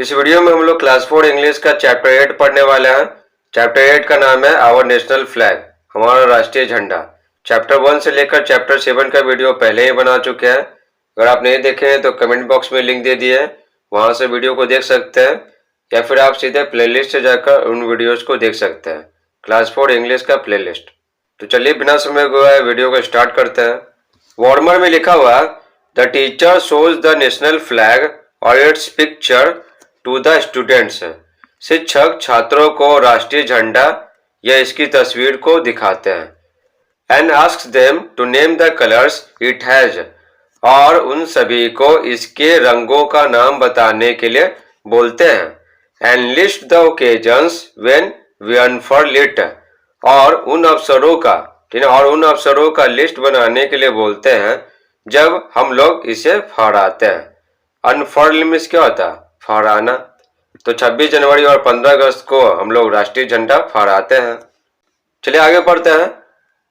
इस वीडियो में हम लोग क्लास 4 इंग्लिश का चैप्टर 8 पढ़ने वाले हैं। चैप्टर 8 का नाम है आवर नेशनल फ्लैग, हमारा राष्ट्रीय झंडा। चैप्टर 1 से लेकर चैप्टर 7 का वीडियो पहले ही बना चुके हैं। अगर आप नहीं देखे हैं तो कमेंट बॉक्स में लिंक दे दिए हैं, वहां से वीडियो को देख सकते हैं, या फिर आप सीधे प्लेलिस्ट से जाकर उन वीडियोज को देख सकते हैं, क्लास 4 इंग्लिश का प्लेलिस्ट। तो चलिए बिना समय गवाए वीडियो को स्टार्ट करते हैं। वार्मर में लिखा हुआ the teacher shows the national flag और its picture to the students. शिक्षक छात्रों को राष्ट्रीय झंडा या इसकी तस्वीर को दिखाते हैं। And asks them to name the colours it has, और उन सभी को इसके रंगों का नाम बताने के लिए बोलते हैं। And list the occasions when we unfurl it, और उन अवसरों का लिस्ट बनाने के लिए बोलते हैं जब हम लोग इसे फहराते हैं। अनफर्ल मीन्स क्या होता है? फहराना। तो 26 जनवरी और 15 अगस्त को हम लोग राष्ट्रीय झंडा फहराते हैं। चलिए आगे पढ़ते हैं।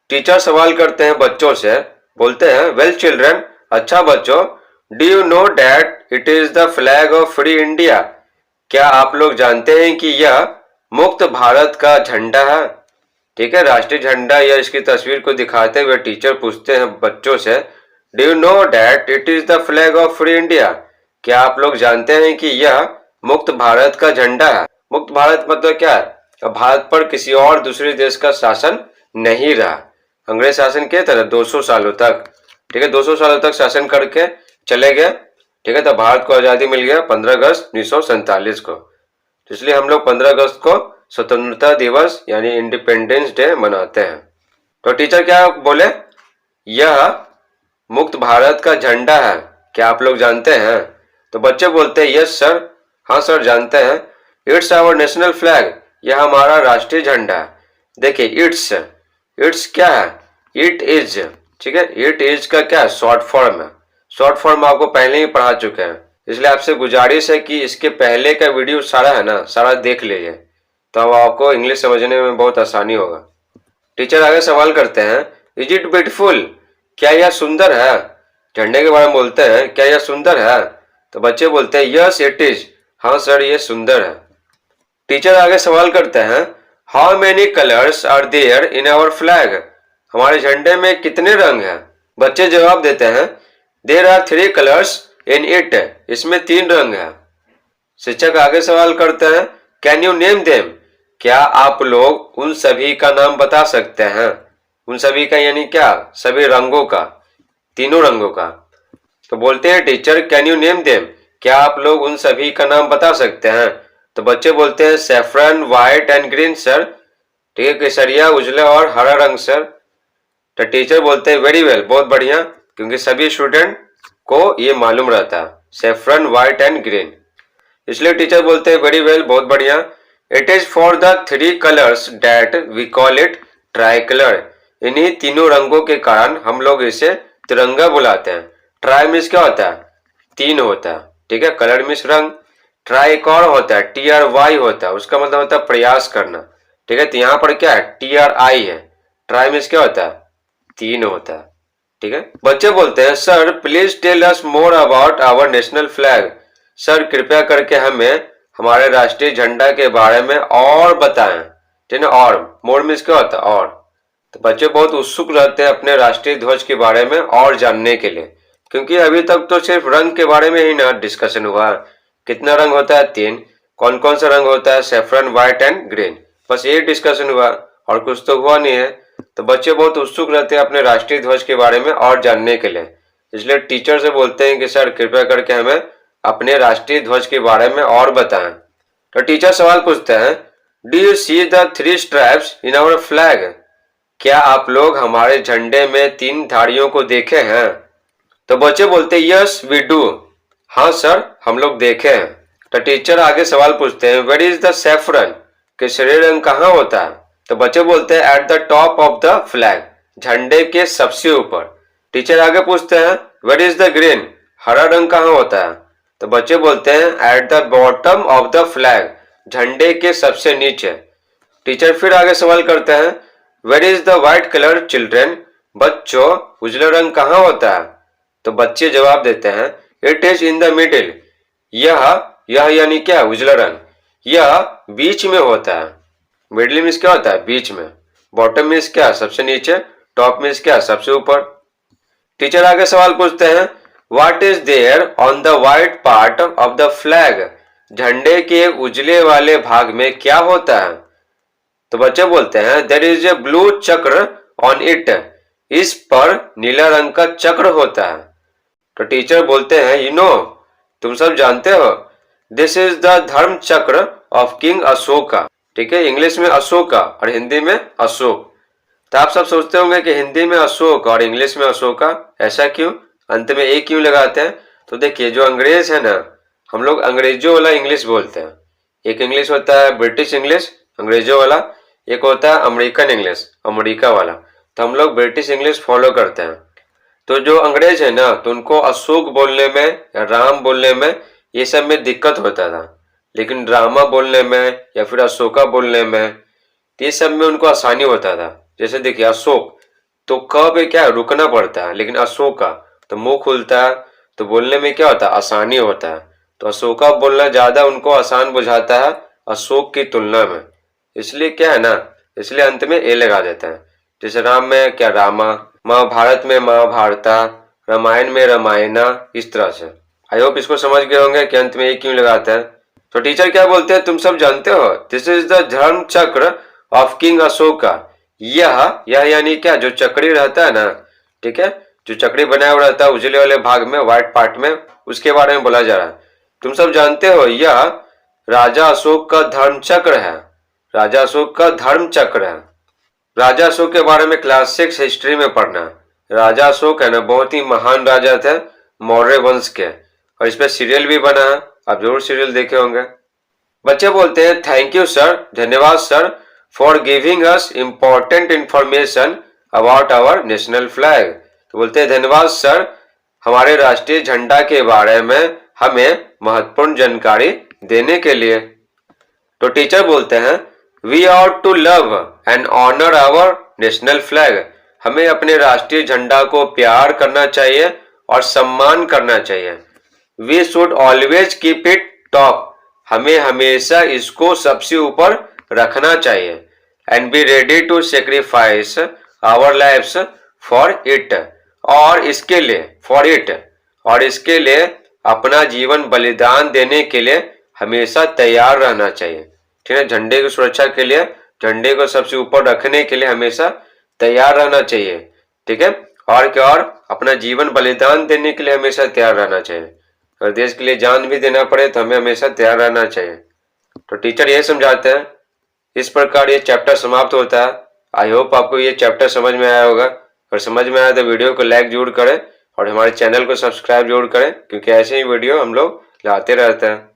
टीचर सवाल करते हैं बच्चों से, बोलते हैं वेल चिल्ड्रन, अच्छा बच्चों, do you know that it is the flag of free India? क्या आप लोग जानते हैं कि यह मुक्त भारत का झंडा है? ठीक है, राष्ट्रीय झंडा या इसकी तस्वीर को दिखाते हुए टीचर पूछते हैं बच्चों से, do you know that it is the flag of free India? क्या आप लोग जानते हैं कि यह मुक्त भारत का झंडा है? मुक्त भारत मतलब क्या है? अब भारत पर किसी और दूसरे देश का शासन नहीं रहा। अंग्रेज शासन के तरह 200 सालों तक, ठीक है, 200 सालों तक शासन करके चले गए। ठीक है, तो भारत को आजादी मिल गया 15 अगस्त 1947 को। तो इसलिए हम लोग 15 अगस्त को स्वतंत्रता दिवस यानी इंडिपेंडेंस डे मनाते हैं। तो टीचर क्या बोले? यह मुक्त भारत का झंडा है, क्या आप लोग जानते हैं? तो बच्चे बोलते हैं यस सर, हाँ सर जानते हैं। इट्स आवर नेशनल फ्लैग, यह हमारा राष्ट्रीय झंडा है। देखिए इट्स क्या है? इट इज, ठीक है, इट इज का क्या है? शॉर्ट फॉर्म है। शॉर्ट फॉर्म आपको पहले ही पढ़ा चुके हैं, इसलिए आपसे गुजारिश है कि इसके पहले का वीडियो सारा है ना, सारा देख लीजिए, तो अब आपको इंग्लिश समझने में बहुत आसानी होगा। टीचर आगे सवाल करते हैं, इज इट ब्यूटीफुल? क्या यह सुंदर है? झंडे के बारे में बोलते हैं, क्या यह सुंदर है? तो बच्चे बोलते हैं यस इट इज, हाँ सर ये सुंदर है। टीचर आगे सवाल करते हैं, how many colours are there in our flag? हमारे झंडे में कितने रंग हैं? बच्चे जवाब देते हैं, there are 3 colours in it, इसमें 3 रंग हैं। शिक्षक आगे सवाल करते हैं, कैन यू नेम देम? क्या आप लोग उन सभी का नाम बता सकते हैं? उन सभी का यानी क्या? सभी रंगों का, तीनों रंगों का। तो बोलते हैं teacher can you name them? क्या आप लोग उन सभी का नाम बता सकते हैं? तो बच्चे बोलते हैं saffron, white and green sir. ठीक है, केसरिया, उजला और हरा रंग सर। तो टीचर बोलते हैं वेरी वेल, बहुत बढ़िया, क्योंकि सभी स्टूडेंट को ये मालूम रहता है सैफरन, व्हाइट एंड ग्रीन। इसलिए टीचर बोलते हैं वेरी वेल, बहुत बढ़िया। It is for the 3 colours that we call it tricolour. इन्हीं तीनों रंगों के कारण हम लोग इसे तिरंगा बुलाते हैं। ट्राई मीन्स क्या होता है? 3 होता है, ठीक है, कलर मीन्स रंग। ट्राई एक और होता है, TRY होता है, उसका मतलब होता है प्रयास करना। ठीक है, तो यहाँ पर क्या है? TRI है। ट्राई मीन्स क्या होता है? 3 होता है। ठीक है, बच्चे बोलते हैं sir please tell us more about our national flag. Sir कृपया करके हमें हमारे राष्ट्रीय झंडा के बारे में और बताएं। ठीक है, और मोर मीन्स क्या होता है? और। तो बच्चे बहुत उत्सुक रहते हैं अपने राष्ट्रीय ध्वज के बारे में और जानने के लिए, क्योंकि अभी तक तो सिर्फ रंग के बारे में ही ना डिस्कशन हुआ। कितना रंग होता है? 3। कौन कौन सा रंग होता है? सैफरन, व्हाइट एंड ग्रीन, बस यही डिस्कशन हुआ और कुछ तो हुआ नहीं है। तो बच्चे बहुत उत्सुक रहते हैं अपने राष्ट्रीय ध्वज के बारे में और जानने के लिए, इसलिए टीचर से बोलते हैं कि सर कृपया करके हमें अपने राष्ट्रीय ध्वज के बारे में और बताएं। तो टीचर सवाल पूछते हैं, do you see the 3 stripes in our flag? क्या आप लोग हमारे झंडे में 3 धारियों को देखे हैं? तो बच्चे बोलते हैं यस वी डू, हाँ सर हम लोग देखे हैं। तो टीचर आगे सवाल पूछते हैं वेयर इज द सैफरन? केसरी रंग कहाँ होता है? तो बच्चे बोलते हैं at the top of the flag, झंडे के सबसे ऊपर। टीचर आगे पूछते हैं वेयर इज द ग्रीन? हरा रंग कहाँ होता है? तो बच्चे बोलते हैं at the bottom of the flag, झंडे के सबसे नीचे। टीचर फिर आगे सवाल करते हैं where is the white colour children? बच्चों उजला रंग कहाँ होता है? तो बच्चे जवाब देते हैं it is in the middle, यह यह यानी क्या, उजला रंग, यह बीच में होता है। मिडिल मीन्स क्या होता है, बीच में। बॉटम मीन्स क्या, सबसे नीचे। टॉप मीन्स क्या, सबसे ऊपर। टीचर आगे सवाल पूछते हैं, what is there on the white part of the flag, झंडे के उजले वाले भाग में क्या होता है। तो बच्चे बोलते हैं, देयर इज ए ब्लू चक्र ऑन इट, इस पर नीला रंग का चक्र होता है। तो टीचर बोलते हैं, यू नो, तुम सब जानते हो, दिस इज द धर्म चक्र ऑफ किंग अशोका। ठीक है, इंग्लिश में अशोका और हिंदी में अशोक। तो आप सब सोचते होंगे कि हिंदी में अशोक और इंग्लिश में अशोका, ऐसा क्यों, अंत में ए क्यों लगाते हैं। तो देखिए, जो अंग्रेज है ना, हम लोग अंग्रेजों वाला इंग्लिश बोलते हैं। एक इंग्लिश होता है ब्रिटिश इंग्लिश, अंग्रेजों वाला, एक होता है अमेरिकन इंग्लिश, अमेरिका वाला। तो हम लोग ब्रिटिश इंग्लिश फॉलो करते हैं। तो जो अंग्रेज है ना, तो उनको अशोक बोलने में या राम बोलने में, ये सब में दिक्कत होता था। लेकिन रामा बोलने में या फिर अशोका बोलने में, ये सब में उनको आसानी होता था। जैसे देखिए, अशोक तो क पे क्या रुकना पड़ता है, लेकिन अशोका तो मुंह खुलता है, तो बोलने में क्या होता है, आसानी होता है। तो अशोका बोलना ज्यादा उनको आसान बुझाता है अशोक की तुलना में। इसलिए क्या है ना, इसलिए अंत में ए लगा देता है। जैसे राम में क्या, रामा, महाभारत में महाभारता, रामायण में रामायणा, इस तरह से। आई होप इसको समझ गए होंगे कि अंत में ए क्यों लगाता है। तो टीचर क्या बोलते हैं, तुम सब जानते हो, दिस इज द धर्म चक्र ऑफ किंग अशोका। यह यानी क्या, जो चक्री रहता है ना, ठीक है, जो चक्री बनाया हुआ रहता है उजले वाले भाग में, व्हाइट पार्ट में, उसके बारे में बोला जा रहा है। तुम सब जानते हो, यह राजा अशोक का धर्म चक्र है। राजा अशोक का धर्म चक्र है। राजा अशोक के बारे में क्लास 6 हिस्ट्री में पढ़ना। राजा अशोक है ना, बहुत ही महान राजा थे मौर्य वंश के, और इस पे सीरियल भी बना है, आप जरूर सीरियल देखे होंगे। बच्चे बोलते हैं, थैंक यू सर, धन्यवाद sir, for giving us important information about our national flag. तो बोलते हैं, धन्यवाद सर, हमारे राष्ट्रीय झंडा के बारे में हमें महत्वपूर्ण जानकारी देने के लिए। तो टीचर बोलते हैं, we ought to love and honour our national flag. हमें अपने राष्ट्रीय झंडा को प्यार करना चाहिए और सम्मान करना चाहिए। We should always keep it top. हमें हमेशा इसको सबसे ऊपर रखना चाहिए। And be ready to sacrifice our lives for it. और इसके लिए, फॉर इट, और इसके लिए अपना जीवन बलिदान देने के लिए हमेशा तैयार रहना चाहिए। ठीक है, झंडे की सुरक्षा के लिए, झंडे को सबसे ऊपर रखने के लिए हमेशा तैयार रहना चाहिए। ठीक है, और क्या, और अपना जीवन बलिदान देने के लिए हमेशा तैयार रहना चाहिए। अगर देश के लिए जान भी देना पड़े तो हमें हमेशा तैयार रहना चाहिए। तो टीचर ये समझाते हैं। इस प्रकार ये चैप्टर समाप्त होता है। आई होप आपको ये चैप्टर समझ में आया होगा। अगर समझ में आया तो वीडियो को लाइक जरूर करें और हमारे चैनल को सब्सक्राइब जरूर करें, क्योंकि ऐसे ही वीडियो हम लोग लाते रहते हैं।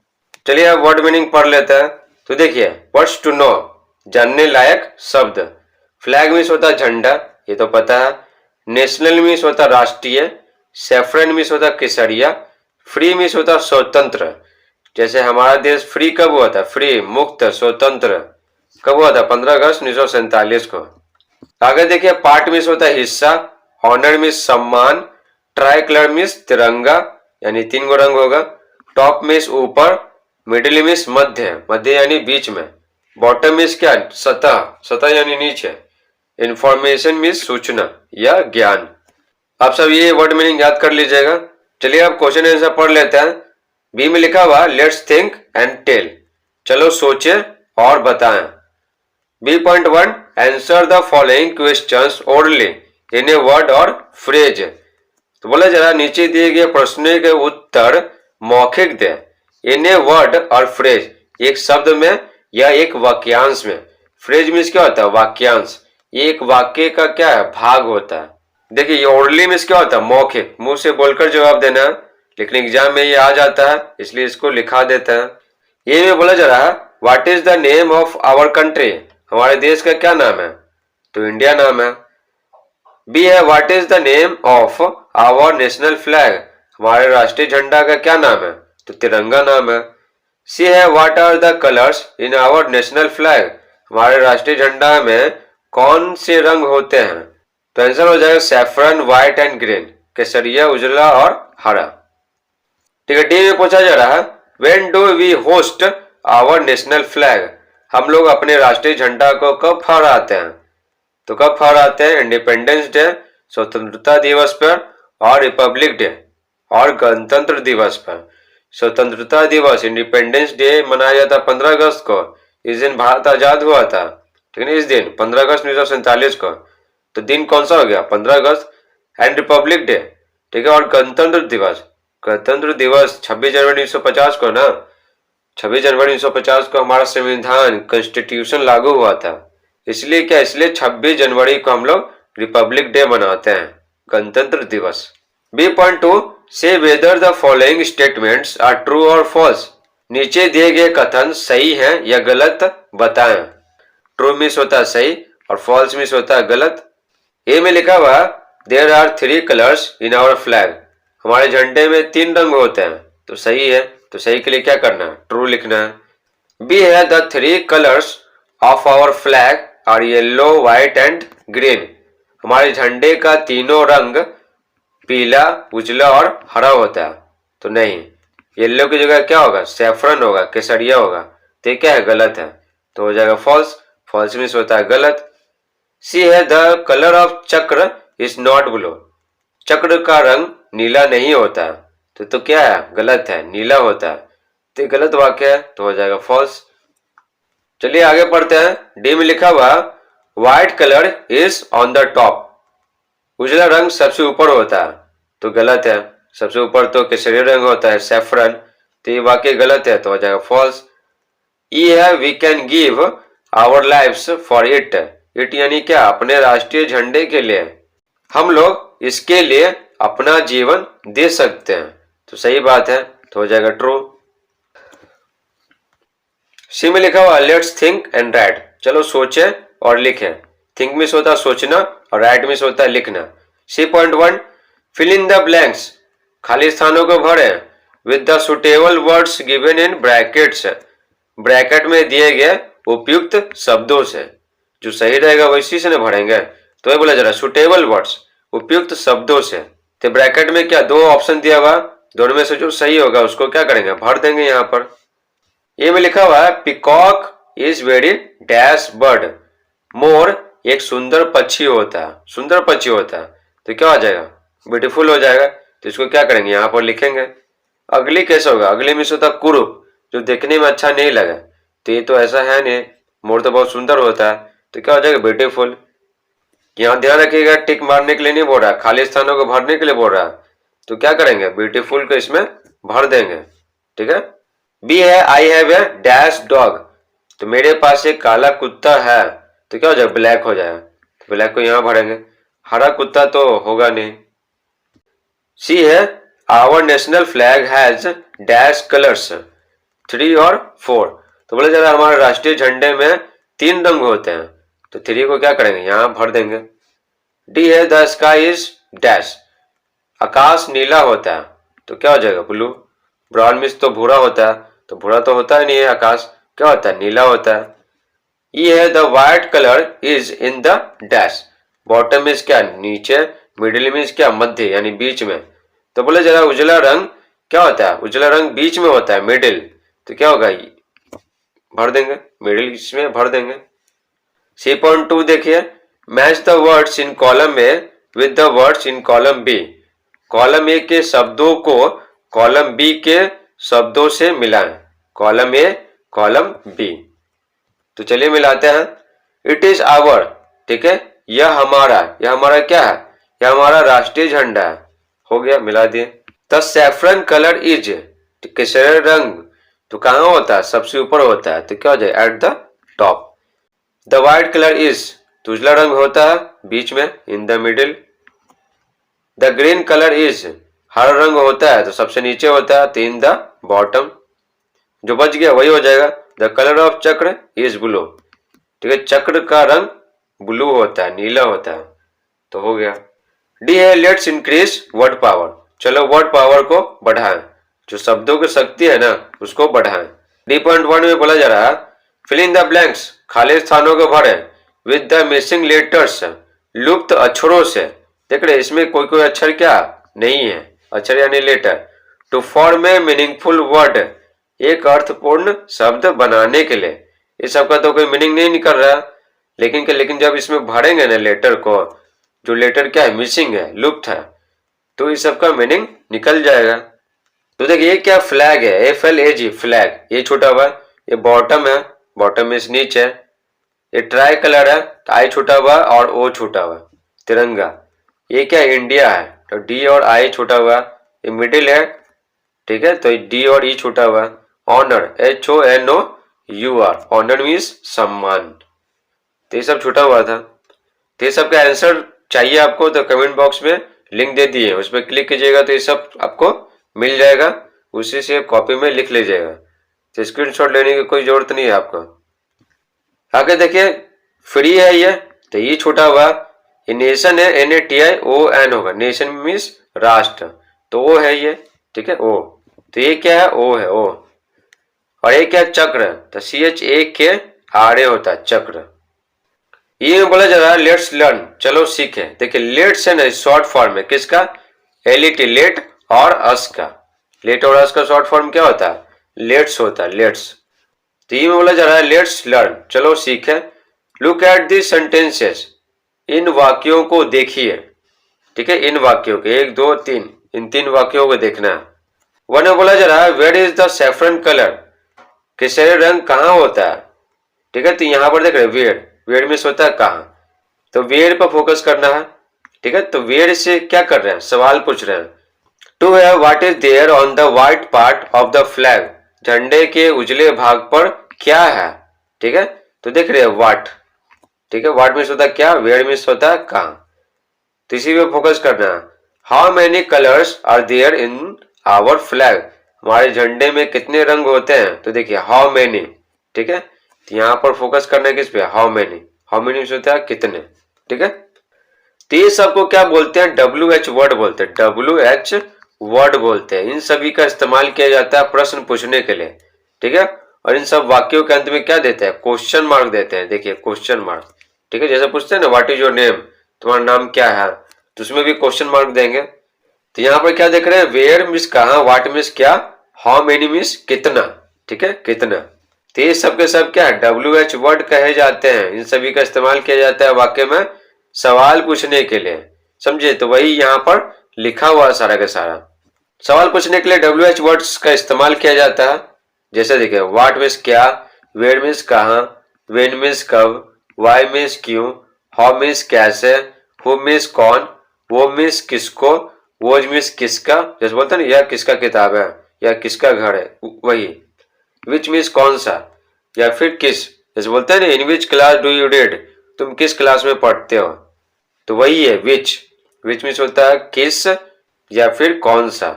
चलिए अब वर्ड मीनिंग पढ़ लेते हैं। तो देखिए, वर्ड्स टू नो, जानने लायक शब्द। फ्लैग मीन्स होता है झंडा, ये तो पता है। नेशनल मीन्स होता राष्ट्रीय। सेफ्रन मीन्स होता केसरिया। फ्री मीन्स होता स्वतंत्र। जैसे हमारा देश फ्री कब हुआ था, फ्री, मुक्त, स्वतंत्र कब हुआ था, 15 अगस्त 1947 को। आगे देखिए, पार्ट मीन्स होता है हिस्सा। ऑनर मीन्स सम्मान। ट्राई कलर मीन्स तिरंगा, यानी 3 गो रंग होगा। टॉप मीन्स ऊपर। मिडिल मीन्स मध्य, मध्य यानी बीच में। बॉटम मीन्स क्या, सतह, सतह यानी नीचे। इंफॉर्मेशन मीन्स सूचना या ज्ञान। आप सब ये वर्ड मीनिंग याद कर लीजिएगा। चलिए अब क्वेश्चन आंसर पढ़ लेते हैं। बी में लिखा हुआ, लेट्स थिंक एंड टेल। चलो सोचे और बताएं। B.1, answer the following questions orally in a word और फ्रेज। तो बोला जरा, नीचे दिए गए प्रश्नों के उत्तर मौखिक दे इन ए वर्ड और फ्रेज, एक शब्द में या एक वाक्यांश में। फ्रेज मीन्स क्या होता है, वाक्यांश। ये एक वाक्य का क्या है, भाग होता है। देखिए, ये ओरली मीन्स क्या होता है, मौखिक, मुंह से बोलकर जवाब देना है। लेकिन एग्जाम में ये आ जाता है, इसलिए इसको लिखा देता है। ये में बोला जा रहा है, what is the name of our country, हमारे देश का क्या नाम है, तो इंडिया नाम है। बी है, what is the name of our national flag, हमारे राष्ट्रीय झंडा का क्या नाम है, तो तिरंगा नाम है। सी है, what are the colours in our national flag, हमारे राष्ट्रीय झंडा में कौन से रंग होते हैं, तो आंसर हो जाएगा सैफरन, व्हाइट एंड ग्रीन, केसरिया, उजला और हरा। ठीक है, डी में पूछा जा रहा है, when do we host our national flag, हम लोग अपने राष्ट्रीय झंडा को कब फहराते हैं? तो कब फहराते हैं? इंडिपेंडेंस डे, स्वतंत्रता दिवस पर, और रिपब्लिक डे और गणतंत्र दिवस पर। स्वतंत्रता दिवस, इंडिपेंडेंस डे मनाया जाता 15 अगस्त को। इस दिन भारत आजाद हुआ था, ठीक है। इस दिन 15 अगस्त 1947 को, तो दिन कौन सा हो गया? 15 अगस्त। एंड रिपब्लिक डे, ठीक है। और गणतंत्र दिवस, गणतंत्र दिवस 26 जनवरी 1950 को ना। 26 जनवरी 1950 को हमारा संविधान, कॉन्स्टिट्यूशन लागू हुआ था। इसलिए क्या? इसलिए 26 जनवरी को हम लोग रिपब्लिक डे मनाते हैं, गणतंत्र दिवस। B.2 से whether the following statements are true और फॉल्स, नीचे दिए गए कथन सही हैं या गलत बताएं। ट्रू मीन्स होता है सही और फॉल्स मीन्स होता है गलत। ए में लिखा हुआ there are 3 colours in our flag, हमारे झंडे में 3 रंग होते हैं, तो सही है। तो सही के लिए क्या करना है? ट्रू लिखना है। बी है the 3 colours of our flag are yellow, white and green, हमारे झंडे का तीनों रंग पीला, उजला और हरा होता है, तो नहीं। येलो की जगह क्या होगा? सैफरन होगा, केसरिया होगा, तो ये क्या है? गलत है, तो हो जाएगा फॉल्स। फॉल्स मीन्स होता है गलत। सी है द कलर ऑफ चक्र इज नॉट ब्लू, चक्र का रंग नीला नहीं होता, तो क्या है? गलत है, नीला होता है, तो ये गलत वाक्य है, तो हो जाएगा फॉल्स। चलिए आगे पढ़ते हैं। डी में लिखा हुआ white colour is on the top, उजला रंग सबसे ऊपर होता है, तो गलत है। सबसे ऊपर तो केसरी रंग होता है, सैफरन, तो ये वाक्य गलत है, तो हो जाएगा फॉल्स। ई है we can give our lives for it, it यानी क्या? अपने राष्ट्रीय झंडे के लिए, हम लोग इसके लिए अपना जीवन दे सकते हैं, तो सही बात है, तो हो जाएगा ट्रू। सी में लिखा हुआ लेट्स थिंक एंड राइट, चलो सोचें और लिखें। थिंक मिस होता है सोचना और राइट मिस होता है लिखना। C.1 fill in the blanks, खाली स्थानों को भरें with the suitable words given in brackets, bracket में दिए गए उपयुक्त शब्दों से, जो सही रहेगा वैसी से ना भरेंगे, तो ये बोला जा रहा है सुटेबल वर्ड्स, उपयुक्त शब्दों से। तो ब्रैकेट में क्या 2 ऑप्शन दिया हुआ, दोनों में से जो सही होगा उसको क्या करेंगे? भर देंगे यहाँ पर। ये में लिखा हुआ है peacock is very dash bird, मोर एक सुंदर पक्षी होता है, सुंदर पक्षी होता है, तो क्या हो जाएगा? ब्यूटीफुल हो जाएगा, तो इसको क्या करेंगे? यहाँ पर लिखेंगे। अगली कैसे होगा? अगली में से होता कुरूप, जो देखने में अच्छा नहीं लगा, तो ये तो ऐसा है नहीं, मोर तो बहुत सुंदर होता है, तो क्या हो जाएगा? ब्यूटीफुल। यहाँ ध्यान रखिएगा, टिक मारने के लिए नहीं बोल रहा, खाली स्थानों को भरने के लिए बोल रहा, तो क्या करेंगे? ब्यूटीफुल को इसमें भर देंगे, ठीक है। बी है I have a dash dog, तो मेरे पास एक काला कुत्ता है, तो क्या हो जाएगा? ब्लैक हो जाएगा, तो ब्लैक को यहां भरेंगे। हरा कुत्ता तो होगा नहीं। सी है our national flag has dash colours 3 और 4, तो बोला जा रहा है हमारे राष्ट्रीय झंडे में 3 रंग होते हैं, तो 3 को क्या करेंगे? यहां भर देंगे। डी है द स्काई इज डैश, आकाश नीला होता है, तो क्या हो जाएगा? ब्लू। ब्राउन मीन्स तो भूरा होता है, तो भूरा तो होता ही नहीं है, आकाश क्या होता है? नीला होता है। ये है the white colour is in the dash, bottom means क्या? नीचे, मिडिल मीन्स क्या? मध्य यानी बीच में, तो बोले जरा उजला रंग क्या होता है? उजला रंग बीच में होता है, मिडिल, तो क्या होगा? भर देंगे, मिडिल इसमें भर देंगे। C.2 देखिए match the words in column A with the words in column B, column A के शब्दों को कॉलम बी के शब्दों से मिलाएं, कॉलम ए कॉलम बी, तो चलिए मिलाते हैं। इट इज आवर, ठीक है, यह हमारा क्या है? यह हमारा राष्ट्रीय झंडा है, हो गया, मिला दिए। The saffron colour is, Kesari रंग तो कहां होता है? सबसे ऊपर होता है, तो क्या हो जाए? Eight the top. The white colour is, तो उजला रंग होता है बीच में, in the middle. The green colour is, हरा रंग होता है तो सबसे नीचे होता है, तो इन द बॉटम। जो बच गया वही हो जाएगा। द कलर ऑफ चक्र इज ब्लू, ठीक है, चक्र का रंग ब्लू होता है, नीला होता है, तो हो गया। डी है लेट्स इंक्रीज वर्ड पावर, चलो वर्ड पावर को बढ़ाएं, जो शब्दों की शक्ति है ना उसको बढ़ाएं। D.1 में बोला जा रहा है फिल इन द ब्लैंक्स, खाली स्थानों को भरें विद द मिसिंग लेटर्स, लुप्त अक्षरों से। देख रहे इसमें कोई कोई अक्षर क्या नहीं है, अक्षर यानी letter. To form a meaningful word एक अर्थपूर्ण शब्द बनाने के लिए। इस सब का तो कोई मीनिंग नहीं निकल रहा, लेकिन जब इसमें भरेंगे ना लेटर को, जो लेटर क्या है, मिसिंग है, लुप्त है, तो इस सब का मीनिंग निकल जाएगा। तो देखिए ये क्या फ्लैग है, FLAG फ्लैग, ये छोटा हुआ, ये बॉटम है, बॉटम मीन्स नीचे, ये ट्राई कलर है, आई छोटा हुआ और ओ छोटा हुआ, तिरंगा। ये क्या इंडिया है, तो डी और आई छोटा हुआ, ये मिडिल है, ठीक है, तो डी और ई छोटा हुआ। ऑनर, HONOUR, ऑनर मीन्स सम्मान, तो ये सब छूटा हुआ था। तो ये सब का आंसर चाहिए आपको तो कमेंट बॉक्स में लिंक दे दिए, उस पर क्लिक कीजिएगा तो ये सब आपको मिल जाएगा, उसी से कॉपी में लिख लीजिएगा, तो स्क्रीनशॉट लेने की कोई जरूरत नहीं है आपको। आगे देखिए फ्री है ये, तो ये छोटा हुआ, ये नेशन है, NATION होगा, नेशन मीन्स राष्ट्र, तो ओ है ये, ठीक है, ओ, तो ये क्या है, ओ है, ओ। और ये क्या चक्र, तो CHAKRA होता है चक्र। ये में बोला जा रहा है लेट्स लर्न, चलो सीखे। देखिए लेट्स है ना शॉर्ट फॉर्म है किसका, LET, लेट और अस का, लेट और अस का शॉर्ट फॉर्म क्या होता है, लेट्स होता है, लेट्स। तो ये में बोला जा रहा है लेट्स लर्न, चलो सीखे। लुक एट दी सेंटेंसेस, इन वाक्यों को देखिए, ठीक है, इन वाक्यों के 1 2 3, इन 3 वाक्यों को देखना है। वन में बोला जा रहा है where is the saffron colour, केसरी रंग कहाँ होता है, ठीक है, तो यहां पर देख रहे वेयर, वेयर मीन्स होता है कहाँ, तो वेयर पर फोकस करना है, ठीक है, तो वेयर से क्या कर रहे हैं, सवाल पूछ रहे हैं। टू है what is there on the white part of the flag, झंडे के उजले भाग पर क्या है, ठीक है, तो देख रहे हैं व्हाट, ठीक है, व्हाट मीन्स होता है क्या, वेयर मीन्स होता है कहाँ, तो इसी पे फोकस करना है। How many colours are there in our flag, हमारे झंडे में कितने रंग होते हैं, तो देखिए हाउ मेनी, ठीक है, तो यहां पर फोकस करना है किस पे, हाउ मेनी, हाउ मेनी होता है कितने, ठीक है। तो ये सबको क्या बोलते हैं, WH वर्ड बोलते हैं, WH वर्ड बोलते हैं। इन सभी का इस्तेमाल किया जाता है प्रश्न पूछने के लिए, ठीक है, और इन सब वाक्यों के अंत में क्या देते हैं, क्वेश्चन मार्क देते हैं, देखिए क्वेश्चन मार्क, ठीक है, जैसे पूछते हैं ना व्हाट इज योर नेम, तुम्हारा नाम क्या है, तो उसमें भी क्वेश्चन मार्क देंगे। तो यहाँ पर क्या देख रहे हैं, वेयर मीन्स कहाँ, व्हाट मीन्स क्या, हाउ मेनी मीन्स कितना, ठीक है, कितना। तो ये सब के सब क्या है, WH वर्ड कहे जाते हैं, इन सभी का इस्तेमाल किया जाता है वाक्य में सवाल पूछने के लिए, समझे, तो वही यहाँ पर लिखा हुआ सारा का सारा। सवाल पूछने के लिए WH वर्ड्स का इस्तेमाल किया जाता है, जैसे देखिए व्हाट मीन्स क्या, वेयर मीन्स कहाँ, व्हेन मीन्स कब, व्हाई मीन्स क्यों, हाउ मीन्स कैसे, हु मीन्स कौन, वो मीन्स किसको, वो मीन्स किसका, जैसे बोलते हैं ना यह किसका किताब है या किसका घर है, वही। विच मीन्स कौन सा, या फिर किस, जैसे बोलते हैं ना in which class do you read, तुम किस क्लास में पढ़ते हो, तो वही है विच, विच मीन्स होता है किस या फिर कौन सा।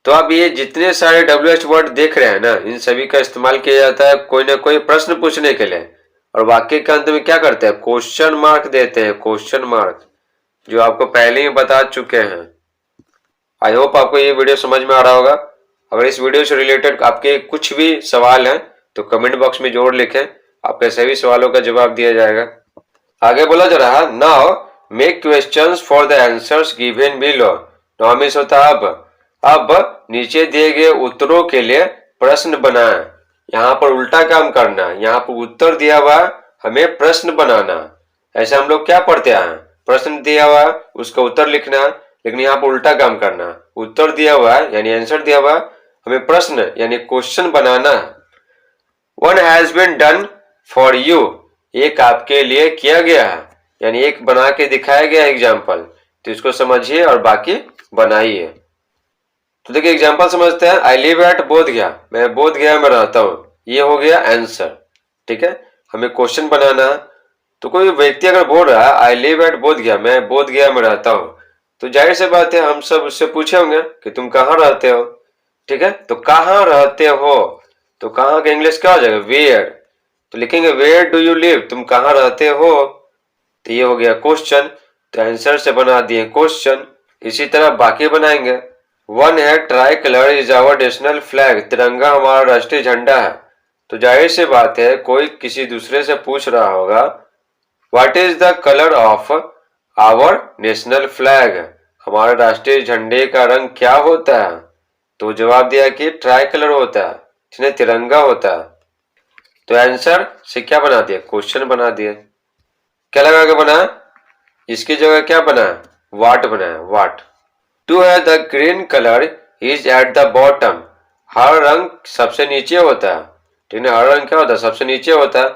तो अब ये जितने सारे WH वर्ड देख रहे हैं ना, इन सभी का इस्तेमाल किया जाता है कोई ना कोई प्रश्न पूछने के लिए, और वाक्य के अंत में क्या करते हैं, क्वेश्चन मार्क देते हैं, क्वेश्चन मार्क, जो आपको पहले ही बता चुके हैं। आई होप आपको ये वीडियो समझ में आ रहा होगा। अगर इस वीडियो से रिलेटेड आपके कुछ भी सवाल हैं तो कमेंट बॉक्स में जरूर लिखें, आपके सभी सवालों का जवाब दिया जाएगा। आगे बोला जा रहा है now make questions for the answers given below, now means होता है अब नीचे दिए गए उत्तरों के लिए प्रश्न बनाएं। यहाँ पर उल्टा काम करना, यहाँ पर उत्तर दिया हुआ हमें प्रश्न बनाना, ऐसे हम लोग क्या पढ़ते हैं, प्रश्न दिया हुआ उसका उत्तर लिखना, लेकिन यहाँ पर उल्टा काम करना, उत्तर दिया हुआ है यानी आंसर दिया हुआ हमें प्रश्न यानी क्वेश्चन बनाना। One has been done for you, एक आपके लिए किया गया है, यानी एक बना के दिखाया गया एग्जाम्पल, तो इसको समझिए और बाकी बनाइए। तो देखिए एग्जाम्पल समझते हैं। आई लिव एट बोध गया, मैं बोध गया में रहता हूँ, ये हो गया आंसर, ठीक है, हमें क्वेश्चन बनाना है। तो कोई व्यक्ति अगर बोल रहा है आई लिव एट बोध गया, मैं बोध गया में रहता हूँ, तो जाहिर सी बात है हम सब उससे पूछे होंगे कि तुम कहाँ रहते हो, ठीक है, तो कहाँ रहते हो, तो कहाँ का इंग्लिश क्या हो जाएगा, वेयर, तो लिखेंगे वेयर डू यू लिव, तुम कहाँ रहते हो, तो ये हो गया क्वेश्चन, तो आंसर से बना दिए क्वेश्चन। इसी तरह बाकी बनाएंगे। वन है tricolour is our national flag, तिरंगा हमारा राष्ट्रीय झंडा है, तो जाहिर सी बात है कोई किसी दूसरे से पूछ रहा होगा what is the colour of our national flag, हमारे राष्ट्रीय झंडे का रंग क्या होता है, तो जवाब दिया कि ट्राई कलर होता है, ठीक है, तिरंगा होता है। तो आंसर से क्या बना दिया, क्वेश्चन बना दिया। क्या लगा के बना, इसकी जगह क्या बना, वाट बनाया, वाट। टू है the green colour is at the bottom, हर रंग सबसे नीचे होता है, ठीक है, हर रंग क्या होता है, सबसे नीचे होता है।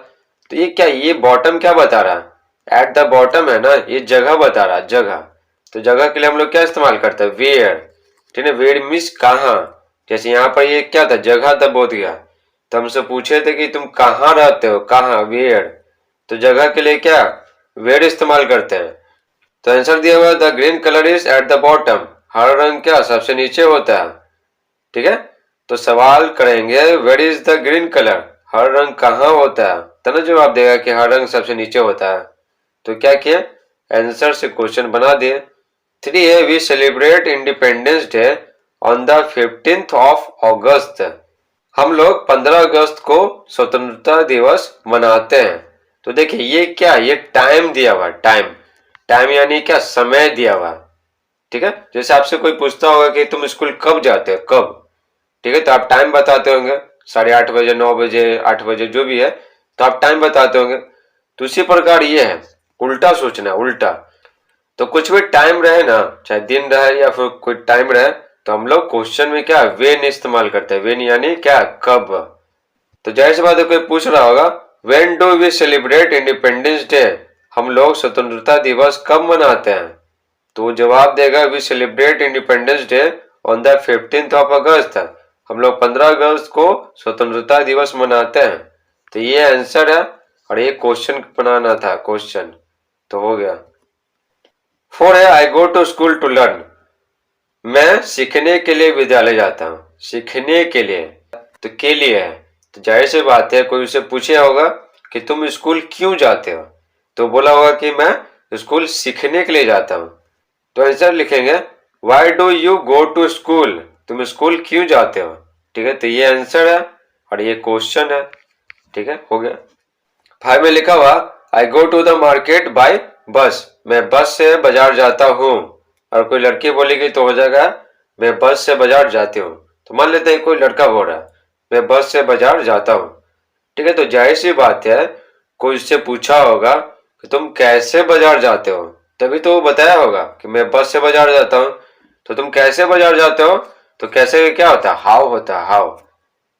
तो ये क्या, ये बॉटम क्या बता रहा है, एट द बॉटम है ना, ये जगह बता रहा है, जगह। तो जगह के लिए हम लोग क्या इस्तेमाल करते हैं, वेयर, ठीक है, वेयर मीन्स कहाँ। जैसे यहाँ पर ये क्या था, जगह था, बोध गया। तो हमसे पूछे थे कि तुम कहाँ रहते हो, कहाँ, वेयर। तो जगह के लिए क्या, वेयर इस्तेमाल करते हैं। तो आंसर दिया हुआ the green colour is at the bottom, हर रंग क्या सबसे नीचे होता है, ठीक है। तो सवाल करेंगे where is the green colour, हर रंग कहाँ होता है, तब ना जवाब देगा कि हर रंग सबसे नीचे होता है। तो क्या किया, आंसर से क्वेश्चन बना दिए। 3 है we celebrate independence day on the 15th of August, हम लोग 15 अगस्त को स्वतंत्रता दिवस मनाते हैं। तो देखिए ये क्या, ये टाइम दिया हुआ, टाइम, टाइम यानी क्या, समय दिया हुआ, ठीक है। जैसे आपसे कोई पूछता होगा कि तुम स्कूल कब जाते हो, कब, ठीक है, तो आप टाइम बताते होंगे, 8:30 बजे, 9 बजे, 8 बजे, जो भी है, तो आप टाइम बताते होंगे। तो उसी प्रकार ये है, उल्टा सोचना, उल्टा। तो कुछ भी टाइम रहे ना, चाहे दिन रहे या फिर कोई टाइम रहे, तो हम लोग क्वेश्चन में क्या, वेन इस्तेमाल करते हैं, वेन यानी क्या, कब। तो जाहिर सी बात है, कोई पूछ रहा होगा when do we celebrate independence day, हम लोग स्वतंत्रता दिवस कब मनाते हैं। तो जवाब देगा we celebrate independence day on the 15th of August, हम लोग 15 अगस्त को स्वतंत्रता दिवस मनाते हैं। तो ये आंसर है, और ये क्वेश्चन बनाना था, क्वेश्चन। तो हो गया। 4 है I go to school to learn, मैं सीखने के लिए विद्यालय जाता हूँ, सीखने के लिए, तो के लिए है। तो जाहिर सी बात है, कोई उसे पूछे होगा कि तुम स्कूल क्यों जाते हो, तो बोला होगा कि मैं स्कूल सीखने के लिए जाता हूँ। तो आंसर लिखेंगे why do you go to school, तुम स्कूल क्यों जाते हो, ठीक है। तो ये आंसर है और ये क्वेश्चन है, ठीक है, हो गया। 5 में लिखा हुआ I go to the market by bus, मैं बस से बाजार जाता हूँ। और कोई लड़की बोलेगी तो हो जाएगा मैं बस से बाजार जाती हूँ। तो मान लेते हैं कोई लड़का बोल रहा है मैं बस से बाजार जाता हूँ, ठीक है। तो जाहिर सी बात है, कोई उससे पूछा होगा कि तुम कैसे बाजार जाते हो, तभी तो वो बताया होगा कि मैं बस से बाजार जाता हूँ। तो तुम कैसे बाजार जाते हो, तो कैसे क्या होता है, हाउ होता है, हाउ।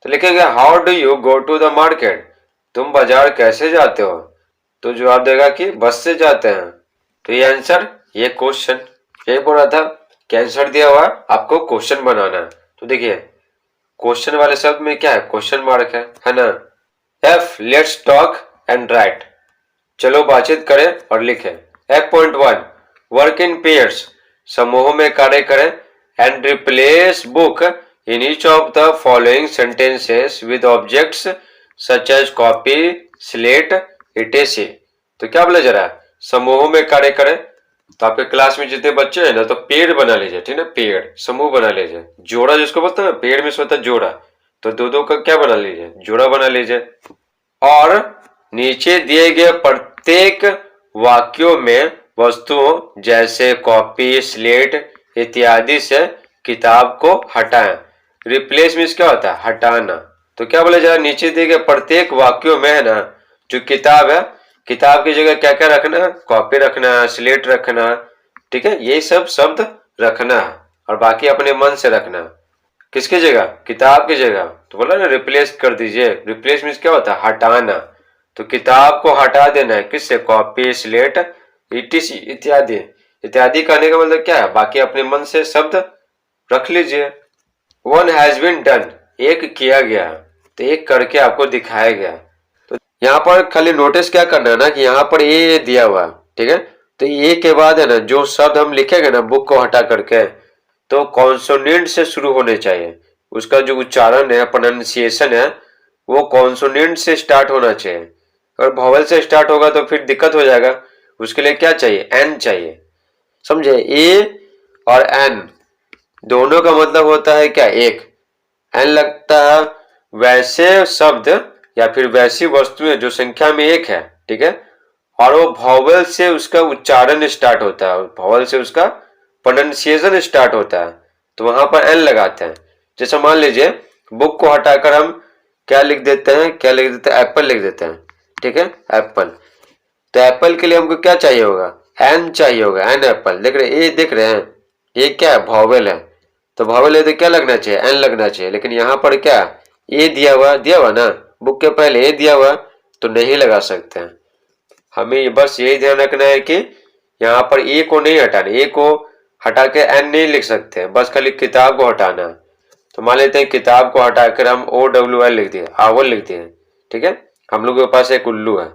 तो लिखेंगे how do you go to the market, तुम बाजार कैसे जाते हो। तो जवाब देगा कि बस से जाते हैं। तो ये आंसर, ये क्वेश्चन, यही बोल रहा था कि आंसर दिया हुआ आपको क्वेश्चन बनाना है। तो देखिए क्वेश्चन वाले शब्द में क्या है, क्वेश्चन मार्क है ना। F let's talk and right, चलो बातचीत करें और लिखें। F.1 वर्क इन पेयर्स, समूहों में कार्य करें। And replace book in each of the following sentences with objects such as copy, slate, etc। तो क्या बोला जा रहा है, समूहों में कार्य करें। तो आपके क्लास में जितने बच्चे हैं ना, तो पेड़ बना लीजिए, ठीक है, पेड़, समूह बना लीजिए। जोड़ा जिसको बोलते हैं ना, पेड़ में से होता है जोड़ा, तो दो दो का क्या बना लीजिए, जोड़ा बना लीजिए। और नीचे दिए गए प्रत्येक वाक्यों में वस्तुओं जैसे कॉपी, स्लेट इत्यादि से किताब को हटाएं। रिप्लेस मीन्स क्या होता है, हटाना। तो क्या बोला जाए, नीचे दिए गए प्रत्येक वाक्यों में है ना, जो किताब है, किताब की जगह क्या क्या रखना है, कॉपी रखना है, स्लेट रखना है, ठीक है, यही सब शब्द रखना है। और बाकी अपने मन से रखना है। किसकी जगह, किताब की जगह। तो बोला ना रिप्लेस कर दीजिए, रिप्लेस मीन्स क्या होता है, हटाना। तो किताब को हटा देना है, किससे, कॉपी, स्लेट, etc इत्यादि। इत्यादि करने का मतलब क्या है, बाकी अपने मन से शब्द रख लीजिए। 1 हैज बीन डन, एक किया गया, तो एक करके आपको दिखाया गया। तो यहाँ पर खाली नोटिस क्या करना है ना, कि यहाँ पर ये दिया हुआ, ठीक है। तो ये के बाद है ना, जो शब्द हम लिखेंगे ना बुक को हटा करके, तो कॉन्सोनेंट से शुरू होने चाहिए। उसका जो उच्चारण है, प्रोनाउंसिएशन है, वो कॉन्सोनेंट से स्टार्ट होना चाहिए। अगर वॉवल से स्टार्ट होगा तो फिर दिक्कत हो जाएगा। उसके लिए क्या चाहिए, एन चाहिए, समझे। ए और एन दोनों का मतलब होता है क्या, एक। एन लगता है वैसे शब्द या फिर वैसी वस्तुएं जो संख्या में एक है, ठीक है, और वो वॉवल से उसका उच्चारण स्टार्ट होता है, वॉवल से उसका प्रोनाउंसिएशन स्टार्ट होता है, तो वहां पर एन लगाते हैं। जैसे मान लीजिए बुक को हटाकर हम क्या लिख देते हैं, क्या लिख देते हैं, एप्पल लिख देते हैं। ठीक है, एप्पल। तो एप्पल के लिए हमको क्या चाहिए होगा, एन चाहिए होगा, एन एप्पल। देख रहे ए, देख रहे हैं ये क्या है, वॉवेल है। तो वॉवेल है तो क्या लगना चाहिए, एन लगना चाहिए। लेकिन यहाँ पर क्या ए दिया हुआ ना, बुक के पहले ए दिया हुआ, तो नहीं लगा सकते हैं। हमें बस यही ध्यान रखना है कि यहाँ पर ए को नहीं हटाना, ए को हटा के एन नहीं लिख सकते हैं, बस खाली किताब को हटाना है। तो मान लेते हैं किताब को हटाकर हम OWL लिख दिए, आवल लिख दिए। ठीक है, हम लोग के पास एक उल्लू है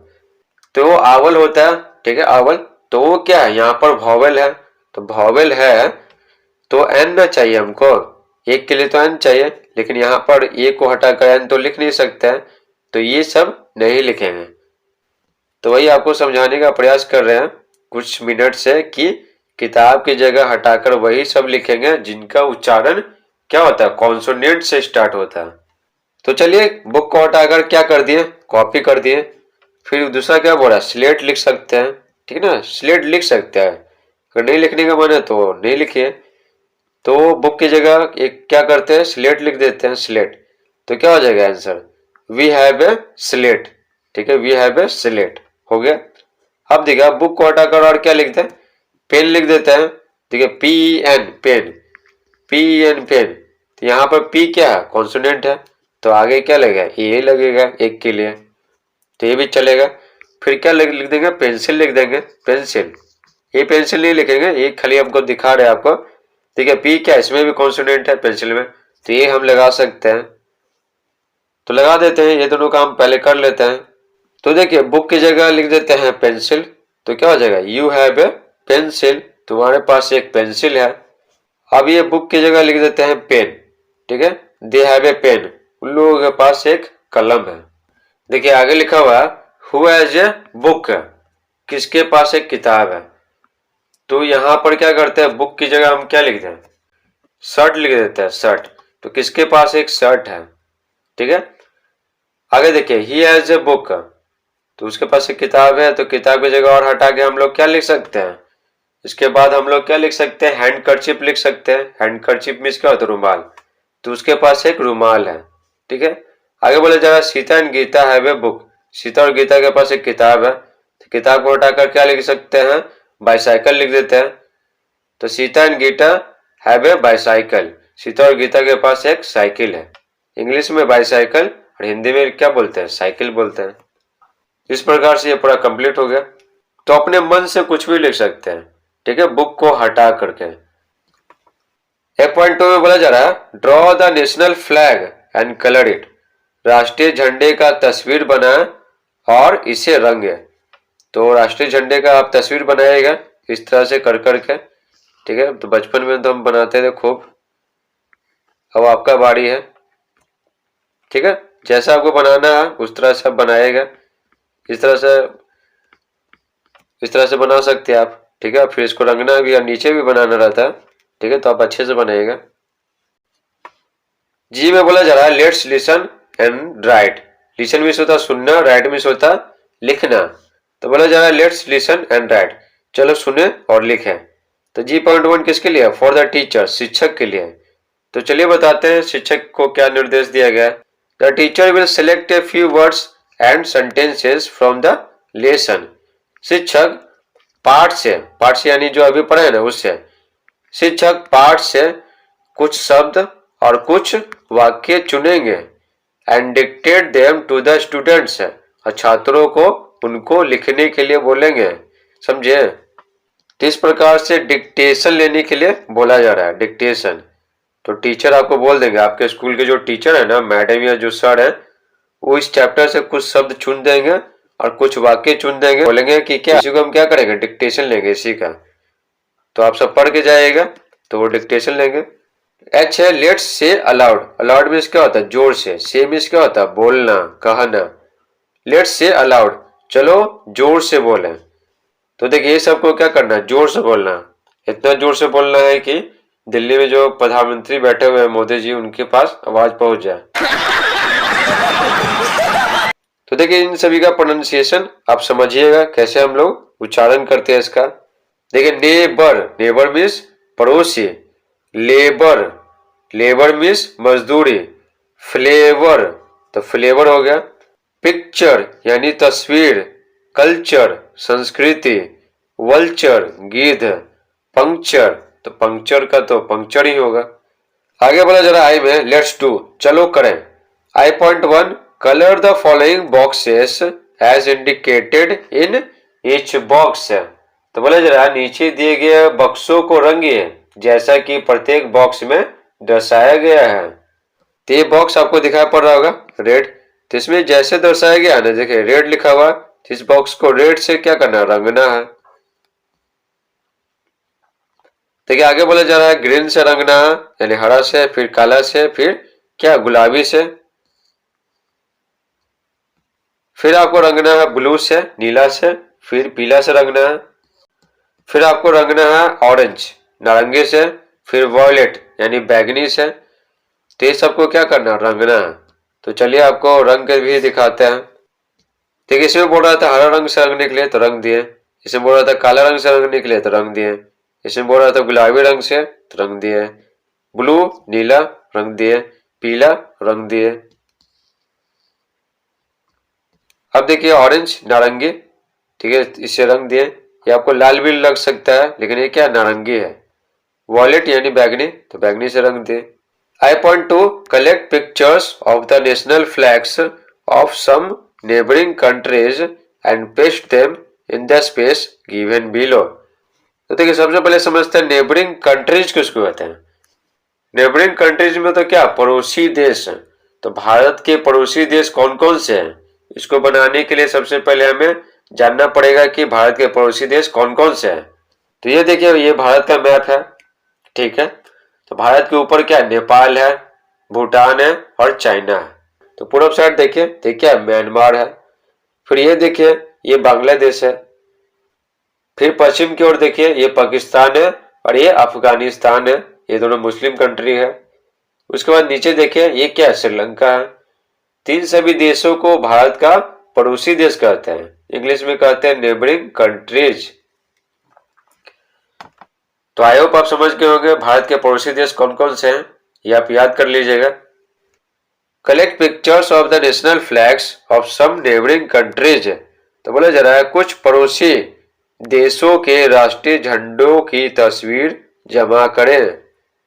तो वो आवल होता है। ठीक है, आवल। तो वो क्या है, यहाँ पर वॉवेल है, तो वॉवेल है तो एन ना चाहिए हमको, एक के लिए तो एन चाहिए। लेकिन यहाँ पर ए को हटाकर एन तो लिख नहीं सकते हैं, तो ये सब नहीं लिखेंगे। तो वही आपको समझाने का प्रयास कर रहे हैं कुछ मिनट से कि किताब की जगह हटाकर वही सब लिखेंगे जिनका उच्चारण क्या होता है, कॉन्सोनेंट से स्टार्ट होता है। तो चलिए बुक को हटाकर क्या कर दिए, कॉपी कर दिए। फिर दूसरा क्या बोला, स्लेट लिख सकते हैं। ठीक है ना, स्लेट लिख सकते हैं। अगर नहीं लिखने का मन है तो नहीं लिखिए। तो बुक की जगह एक क्या करते हैं, स्लेट लिख देते हैं, स्लेट। तो क्या हो जाएगा answer, we have a slate. ठीक है, वी हैव ए स्लेट हो गया। अब देखिए बुक को हटाकर और क्या लिखते हैं, पेन लिख देते हैं। देखिए PEN पेन, PEN पेन। तो यहाँ पर पी क्या है, कॉन्सोनेंट है, तो आगे क्या लगेगा, ए लगेगा एक के लिए, तो ये भी चलेगा। फिर क्या लिख देंगे, पेंसिल लिख देंगे, पेंसिल। ये पेंसिल नहीं लिखेंगे, ये खाली हमको दिखा रहे हैं आपको। देखिए पी क्या, इसमें भी कॉन्सोनेंट है पेंसिल में, तो ये हम लगा सकते हैं। तो लगा देते हैं, ये दोनों काम पहले कर लेते हैं। तो देखिए बुक की जगह लिख देते हैं पेंसिल, तो क्या हो जाएगा, यू हैव ए पेंसिल, तुम्हारे पास एक पेंसिल है। अब ये बुक की जगह लिख देते हैं पेन। ठीक है, दे हैव ए पेन, उन लोगों के पास एक कलम है। देखिए आगे लिखा हुआ हु हैज ए बुक, किसके पास एक किताब है। तो यहाँ पर क्या करते हैं, बुक की जगह हम क्या लिखते हैं, शर्ट लिख देते हैं, शर्ट। तो किसके पास एक शर्ट है। ठीक है, आगे देखिए ही हैज ए बुक, तो उसके पास एक किताब है, तो किताब की जगह और हटा के हम लोग क्या लिख सकते हैं, इसके बाद हम लोग क्या लिख सकते हैं, हैंडकरचिप लिख सकते हैं। हैंडकरचिप मीन्स क्या होता है, रुमाल। तो उसके पास एक रुमाल है। ठीक है, आगे बोले जा रहा है Sita and Gita have a book, Sita और गीता के पास एक किताब है। तो किताब को हटाकर क्या लिख सकते हैं, बाईसाइकिल लिख देते हैं। तो Sita and Gita have a bicycle, Sita और गीता के पास एक साइकिल है। इंग्लिश में बाईसाइकिल और हिंदी में क्या बोलते हैं, साइकिल बोलते हैं। इस प्रकार से ये पूरा कंप्लीट हो गया। तो अपने मन से कुछ भी लिख सकते हैं। ठीक है, बुक को हटा करके। 1.2 में बोला जा रहा है draw the national flag and colour it, राष्ट्रीय झंडे का तस्वीर बनाए और इसे रंगे। तो राष्ट्रीय झंडे का आप तस्वीर बनाएगा इस तरह से कर करके। ठीक है, तो बचपन में तो हम बनाते थे खूब, अब आपका बारी है। ठीक है, जैसा आपको बनाना है उस तरह से आप बनाएगा, इस तरह से बना सकते हैं आप। ठीक है, फिर इसको रंगना भी और नीचे भी बनाना रहता है। ठीक है, तो आप अच्छे से बनाएगा। जी में बोला जा रहा है let's listen and right. Listen means होता सुनना, राइट मीन्स होता लिखना। तो बोला जा रहा है लेट्स लिसन एंड राइट, चलो सुने और लिखें। तो G.1 किसके लिए, फॉर द टीचर, शिक्षक के लिए। तो चलिए बताते हैं शिक्षक को क्या निर्देश दिया गया है। The teacher will select a few words and sentences from the lesson. शिक्षक पाठ से यानी जो अभी पढ़े ना उससे, शिक्षक पाठ से कुछ शब्द और कुछ वाक्य चुनेंगे and dictate them to the students, और छात्रों को उनको लिखने के लिए बोलेंगे। समझे, तो इस प्रकार से डिक्टेशन लेने के लिए बोला जा रहा है, डिक्टेशन। तो टीचर आपको बोल देंगे, आपके स्कूल के जो टीचर है ना, मैडम या जो सर है, वो इस चैप्टर से कुछ शब्द चुन देंगे और कुछ वाक्य चुन देंगे, बोलेंगे कि क्या इसी को हम क्या करेंगे, डिक्टेशन लेंगे इसी का। तो आप सब पढ़ के जाएगा तो वो डिक्टेशन लेंगे। H है let's say allowed. Allowed means क्या होता है, जोर से मीन्स क्या होता है, बोलना, कहना। लेट्स से अलाउड, चलो जोर से बोले। तो देखिए ये सबको क्या करना है, जोर से बोलना। इतना जोर से बोलना है कि दिल्ली में जो प्रधानमंत्री बैठे हुए हैं मोदी जी, उनके पास आवाज पहुंच जाए। तो देखिए इन सभी का प्रोनाउंसिएशन आप समझिएगा कैसे हम लोग उच्चारण करते हैं इसका। देखिए नेबर, नेबर मीन्स पड़ोसी। लेबर, लेबर मीन्स मजदूरी। फ्लेवर, तो फ्लेवर हो गया। पिक्चर यानी तस्वीर, कल्चर संस्कृति, वल्चर गिद्ध, पंक्चर, तो पंक्चर का तो पंक्चर ही होगा। आगे बोला जरा आई में, लेट्स डू, चलो करें। I.1 colour the following boxes as indicated in each box, तो बोला जरा नीचे दिए गए बक्सों को रंगिए जैसा कि प्रत्येक बॉक्स में दर्शाया गया है। तो ये बॉक्स आपको दिखाई पड़ रहा होगा रेड, तो इसमें जैसे दर्शाया गया ना, देखिए रेड लिखा हुआ, तो इस बॉक्स को रेड से क्या करना, रंगना है। देखिए आगे बोला जा रहा है ग्रीन से रंगना है, यानी हरा से, फिर काला से, फिर क्या गुलाबी से, फिर आपको रंगना है ब्लू से, नीला से, फिर पीला से रंगना है, फिर आपको रंगना है ऑरेंज नारंगी से, फिर वॉयलेट यानी बैगनी से। तो ये सबको क्या करना, रंगना है। तो चलिए आपको रंग के भी दिखाते हैं। देखिए इसमें बोल रहा था हरा रंग से रंगने के लिए तो रंग दिए, इसमें बोल रहा था काला रंग से रंगने के लिए तो रंग दिए, इसमें बोल रहा था गुलाबी रंग से तो रंग दिए, ब्लू नीला रंग दिए, पीला रंग दिए। अब देखिए ऑरेंज नारंगी, ठीक है, इसे रंग दिए। ये आपको लाल भी लग सकता है लेकिन ये क्या, नारंगी है। वॉयलेट यानी बैगनी, तो बैगनी से रंग दिए। I.2 collect pictures of the national flags of some neighboring countries and paste them in the space given below। तो देखिए सबसे पहले समझते हैं नेबरिंग कंट्रीज किसको कहते हैं। नेबरिंग कंट्रीज में तो क्या, पड़ोसी देश। तो भारत के पड़ोसी देश कौन कौन से हैं, इसको बनाने के लिए सबसे पहले हमें जानना पड़ेगा कि भारत के पड़ोसी देश कौन कौन से हैं। तो ये देखिए ये भारत का मैप है, ठीक है। तो भारत के ऊपर क्या, नेपाल है, भूटान है और चाइना है। तो पूर्व साइड देखिए म्यांमार है, फिर ये देखिए ये बांग्लादेश है, फिर पश्चिम की ओर देखिए ये पाकिस्तान है और ये अफगानिस्तान है, ये दोनों मुस्लिम कंट्री है। उसके बाद नीचे देखिए ये क्या, श्रीलंका है। तीन सभी देशों को भारत का पड़ोसी देश कहते हैं, इंग्लिश में कहते हैं नेबरिंग कंट्रीज। तो आई होप आप समझ गए होंगे भारत के पड़ोसी देश कौन कौन से हैं, ये आप याद कर लीजिएगा। Collect pictures of the national flags of some neighbouring countries, तो बोला जा रहा है कुछ पड़ोसी देशों के राष्ट्रीय झंडों की तस्वीर जमा करें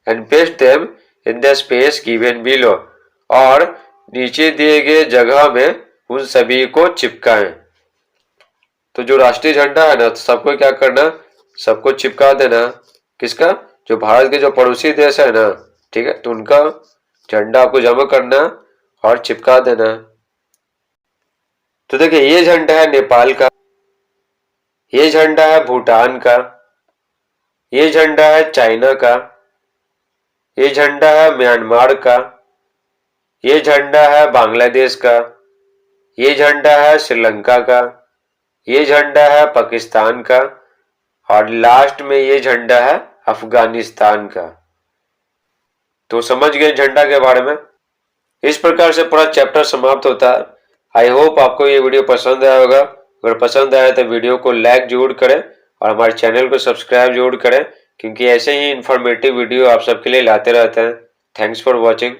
and paste them in the space given below, और नीचे दिए गए जगह में उन सभी को चिपकाएं। तो जो राष्ट्रीय झंडा है ना, तो सबको क्या करना, सबको चिपका देना। किसका, जो भारत के जो पड़ोसी देश है ना, ठीक है, तो उनका झंडा आपको जमा करना और चिपका देना। तो देखिए ये झंडा है नेपाल का, ये झंडा है भूटान का, ये झंडा है चाइना का, ये झंडा है म्यांमार का, ये झंडा है बांग्लादेश का, ये झंडा है श्रीलंका का, ये झंडा है पाकिस्तान का, और लास्ट में ये झंडा है अफगानिस्तान का। तो समझ गए झंडा के बारे में। इस प्रकार से पूरा चैप्टर समाप्त होता है। आई होप आपको ये वीडियो पसंद आया होगा। अगर पसंद आया तो वीडियो को लाइक जरूर करें और हमारे चैनल को सब्सक्राइब जरूर करें, क्योंकि ऐसे ही इंफॉर्मेटिव वीडियो आप सबके लिए लाते रहते हैं। Thanks for watching.